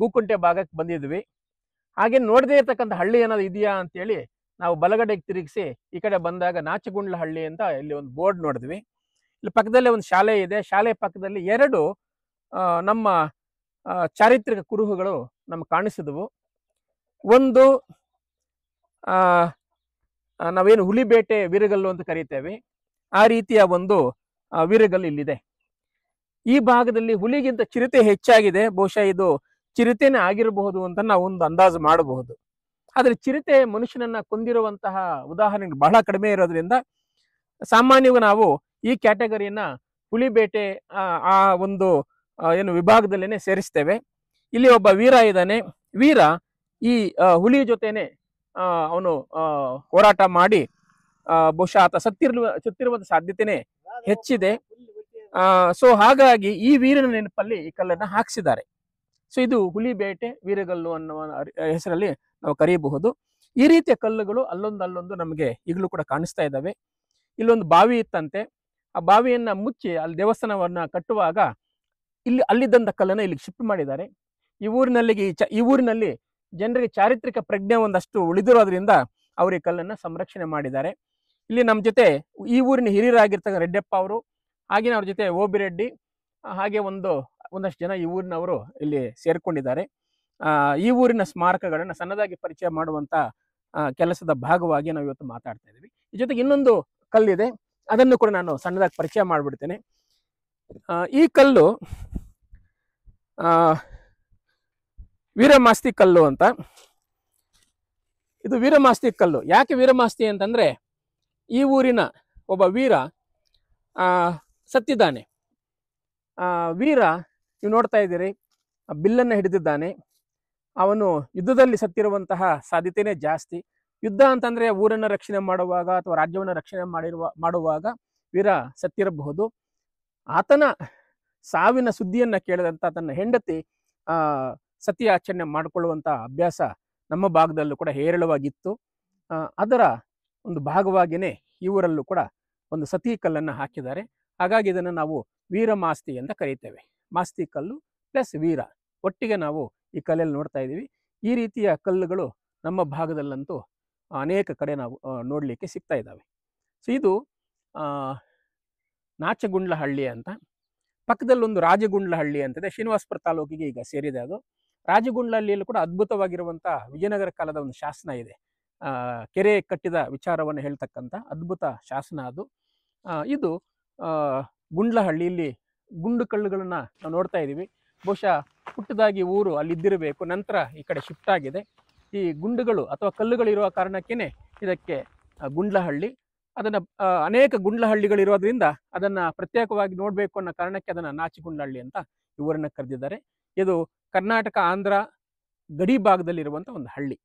ಗೂಕುಂಟೆ ಭಾಗಕ್ಕೆ ಬಂದಿದ್ವಿ. ಹಾಗೆ ನೋಡದೇ ಇರತಕ್ಕಂಥ ಹಳ್ಳಿ ಏನಾದ್ರು ಇದೆಯಾ ಅಂತೇಳಿ ನಾವು ಬಲಗಡೆಗೆ ತಿರುಗಿಸಿ ಈ ಕಡೆ ಬಂದಾಗ ನಾಚಗುಂಡ್ಲ ಹಳ್ಳಿ ಅಂತ ಇಲ್ಲಿ ಒಂದು ಬೋರ್ಡ್ ನೋಡಿದ್ವಿ. ಇಲ್ಲಿ ಪಕ್ಕದಲ್ಲೇ ಒಂದು ಶಾಲೆ ಇದೆ. ಶಾಲೆ ಪಕ್ಕದಲ್ಲಿ 2 ನಮ್ಮ ಚಾರಿತ್ರಿಕ ಕುರುಹುಗಳು ನಮ್ಗೆ ಕಾಣಿಸಿದವು. ಒಂದು ನಾವೇನು ಹುಲಿಬೇಟೆ ವೀರಗಲ್ಲು ಅಂತ ಕರೀತೇವೆ, ಆ ರೀತಿಯ ಒಂದು ವೀರಗಲ್ಲು ಇಲ್ಲಿದೆ. ಈ ಭಾಗದಲ್ಲಿ ಹುಲಿಗಿಂತ ಚಿರತೆ ಹೆಚ್ಚಾಗಿದೆ. ಬಹುಶಃ ಇದು ಚಿರತೆನೇ ಆಗಿರಬಹುದು ಅಂತ ನಾವು ಒಂದು ಅಂದಾಜು ಮಾಡಬಹುದು. ಆದರೆ ಚಿರತೆ ಮನುಷ್ಯನನ್ನ ಕೊಂದಿರುವಂತಹ ಉದಾಹರಣೆಗಳು ಬಹಳ ಕಡಿಮೆ ಇರೋದ್ರಿಂದ ಸಾಮಾನ್ಯವಾಗಿ ನಾವು ಈ ಕ್ಯಾಟಗರಿಯನ್ನ ಹುಲಿಬೇಟೆ ಆ ಒಂದು ಏನು ವಿಭಾಗದಲ್ಲೇನೆ ಸೇರಿಸ್ತೇವೆ. ಇಲ್ಲಿ ಒಬ್ಬ ವೀರ ಇದ್ದಾನೆ. ವೀರ ಈ ಹುಲಿ ಜೊತೆನೆ ಅವನು ಹೋರಾಟ ಮಾಡಿ ಬಹುಶಃ ಆತ ಸತ್ತಿರುವಂತ ಸಾಧ್ಯತೆನೆ ಹೆಚ್ಚಿದೆ. ಸೊ ಹಾಗಾಗಿ ಈ ವೀರನ ನೆನಪಲ್ಲಿ ಈ ಕಲ್ಲನ್ನ ಹಾಕಿಸಿದ್ದಾರೆ. ಸೊ ಇದು ಹುಲಿಬೇಟೆ ವೀರಗಲ್ಲು ಅನ್ನುವ ಹೆಸರಲ್ಲಿ ನಾವು ಕರೆಯಬಹುದು. ಈ ರೀತಿಯ ಕಲ್ಲುಗಳು ಅಲ್ಲೊಂದು ನಮಗೆ ಈಗಲೂ ಕೂಡ ಕಾಣಿಸ್ತಾ ಇದ್ದಾವೆ. ಇಲ್ಲೊಂದು ಬಾವಿ ಇತ್ತಂತೆ. ಆ ಬಾವಿಯನ್ನ ಮುಚ್ಚಿ ಅಲ್ಲಿ ದೇವಸ್ಥಾನವನ್ನ ಕಟ್ಟುವಾಗ ಅಲ್ಲಿದ್ದಂಥ ಕಲ್ಲನ್ನ ಇಲ್ಲಿಗೆ ಶಿಫ್ಟ್ ಮಾಡಿದ್ದಾರೆ. ಈ ಊರಿನಲ್ಲಿ ಜನರಿಗೆ ಚಾರಿತ್ರಿಕ ಪ್ರಜ್ಞೆ ಒಂದಷ್ಟು ಉಳಿದಿರೋದ್ರಿಂದ ಅವರು ಈ ಕಲ್ಲನ್ನ ಸಂರಕ್ಷಣೆ ಮಾಡಿದ್ದಾರೆ. ಇಲ್ಲಿ ನಮ್ಮ ಜೊತೆ ಈ ಊರಿನ ಹಿರಿಯರಾಗಿರ್ತಕ್ಕಂಥ ರೆಡ್ಡಪ್ಪ ಅವರು, ಹಾಗೆ ಅವ್ರ ಜೊತೆ ಓಬಿರೆಡ್ಡಿ, ಹಾಗೆ ಒಂದಷ್ಟು ಜನ ಈ ಊರಿನವರು ಇಲ್ಲಿ ಸೇರ್ಕೊಂಡಿದ್ದಾರೆ. ಈ ಊರಿನ ಸ್ಮಾರಕಗಳನ್ನ ಸಣ್ಣದಾಗಿ ಪರಿಚಯ ಮಾಡುವಂತ ಕೆಲಸದ ಭಾಗವಾಗಿ ನಾವು ಇವತ್ತು ಮಾತಾಡ್ತಾ ಇದ್ದೀವಿ. ಈ ಜೊತೆಗೆ ಇನ್ನೊಂದು ಕಲ್ಲಿದೆ, ಅದನ್ನು ಕೂಡ ನಾನು ಸಣ್ಣದಾಗಿ ಪರಿಚಯ ಮಾಡಿಬಿಡ್ತೇನೆ. ಈ ಕಲ್ಲು ವೀರಮಾಸ್ತಿ ಕಲ್ಲು ಅಂತ. ಇದು ವೀರಮಾಸ್ತಿ ಕಲ್ಲು. ಯಾಕೆ ವೀರಮಾಸ್ತಿ ಅಂತಂದ್ರೆ ಈ ಊರಿನ ಒಬ್ಬ ವೀರ ಸತ್ತಿದ್ದಾನೆ. ವೀರ ನೀವು ನೋಡ್ತಾ ಇದ್ದೀರಿ, ಬಿಲ್ಲನ್ನು ಹಿಡಿದಿದ್ದಾನೆ. ಅವನು ಯುದ್ಧದಲ್ಲಿ ಸತ್ತಿರುವಂತಹ ಸಾಧ್ಯತೆನೇ ಜಾಸ್ತಿ. ಯುದ್ಧ ಅಂತಂದ್ರೆ ಊರನ್ನ ರಕ್ಷಣೆ ಮಾಡುವಾಗ ಅಥವಾ ರಾಜ್ಯವನ್ನ ರಕ್ಷಣೆ ಮಾಡುವಾಗ ವೀರ ಸತ್ತಿರಬಹುದು. ಆತನ ಸಾವಿನ ಸುದ್ದಿಯನ್ನ ಕೇಳಿದಂತ ತನ್ನ ಹೆಂಡತಿ ಸತಿಯಾಚರಣೆ ಮಾಡಿಕೊಳ್ಳುವಂತ ಅಭ್ಯಾಸ ನಮ್ಮ ಭಾಗದಲ್ಲೂ ಕೂಡ ಹೇರಳವಾಗಿತ್ತು. ಅದರ ಒಂದು ಭಾಗವಾಗಿಯೇ ಈ ಊರಲ್ಲೂ ಕೂಡ ಒಂದು ಸತಿ ಕಲ್ಲನ್ನು ಹಾಕಿದ್ದಾರೆ. ಹಾಗಾಗಿ ಇದನ್ನು ನಾವು ವೀರಮಾಸ್ತಿ ಅಂತ ಕರೀತೇವೆ. ಮಾಸ್ತಿ ಕಲ್ಲು ಪ್ಲಸ್ ವೀರ ಒಟ್ಟಿಗೆ ನಾವು ಈ ಕಲ್ಲಲ್ಲಿ ನೋಡ್ತಾ ಇದ್ದೀವಿ. ಈ ರೀತಿಯ ಕಲ್ಲುಗಳು ನಮ್ಮ ಭಾಗದಲ್ಲಂತೂ ಅನೇಕ ಕಡೆ ನಾವು ನೋಡಲಿಕ್ಕೆ ಸಿಗ್ತಾ ಇದ್ದಾವೆ. ಸೊ ಇದು ನಾಚಗುಂಡ್ಲ ಹಳ್ಳಿ ಅಂತ. ಪಕ್ಕದಲ್ಲೊಂದು ರಾಜಗುಂಡ್ಲ ಹಳ್ಳಿ ಅಂತಿದೆ, ಶ್ರೀನಿವಾಸಪುರ ತಾಲೂಕಿಗೆ ಈಗ ಸೇರಿದೆ ಅದು. ರಾಜಗುಂಡ್ಲ ಹಳ್ಳಿಯಲ್ಲೂ ಕೂಡ ಅದ್ಭುತವಾಗಿರುವಂಥ ವಿಜಯನಗರ ಕಾಲದ ಒಂದು ಶಾಸನ ಇದೆ. ಕೆರೆ ಕಟ್ಟಿದ ವಿಚಾರವನ್ನು ಹೇಳ್ತಕ್ಕಂಥ ಅದ್ಭುತ ಶಾಸನ ಅದು. ಇದು ಗುಂಡ್ಲಹಳ್ಳಿಯಲ್ಲಿ ಗುಂಡು ಕಲ್ಲುಗಳನ್ನ ನಾವು ನೋಡ್ತಾ ಇದ್ದೀವಿ. ಬಹುಶಃ ಪುಟ್ಟದಾಗಿ ಊರು ಅಲ್ಲಿದ್ದಿರಬೇಕು, ನಂತರ ಈ ಕಡೆ ಶಿಫ್ಟ್ ಆಗಿದೆ. ಈ ಗುಂಡುಗಳು ಅಥವಾ ಕಲ್ಲುಗಳಿರುವ ಕಾರಣಕ್ಕೇನೆ ಇದಕ್ಕೆ ಗುಂಡ್ಲಹಳ್ಳಿ. ಅದನ್ನ ಅನೇಕ ಗುಂಡ್ಲಹಳ್ಳಿಗಳಿರೋದ್ರಿಂದ ಅದನ್ನ ಪ್ರತ್ಯೇಕವಾಗಿ ನೋಡಬೇಕು ಅನ್ನೋ ಕಾರಣಕ್ಕೆ ಅದನ್ನ ನಾಚಿಗುಂಡ್ಲಹಳ್ಳಿ ಅಂತ ಈ ಊರನ್ನ ಕರೆದಿದ್ದಾರೆ. ಇದು ಕರ್ನಾಟಕ ಆಂಧ್ರ ಗಡಿ ಭಾಗದಲ್ಲಿರುವಂಥ ಒಂದು ಹಳ್ಳಿ.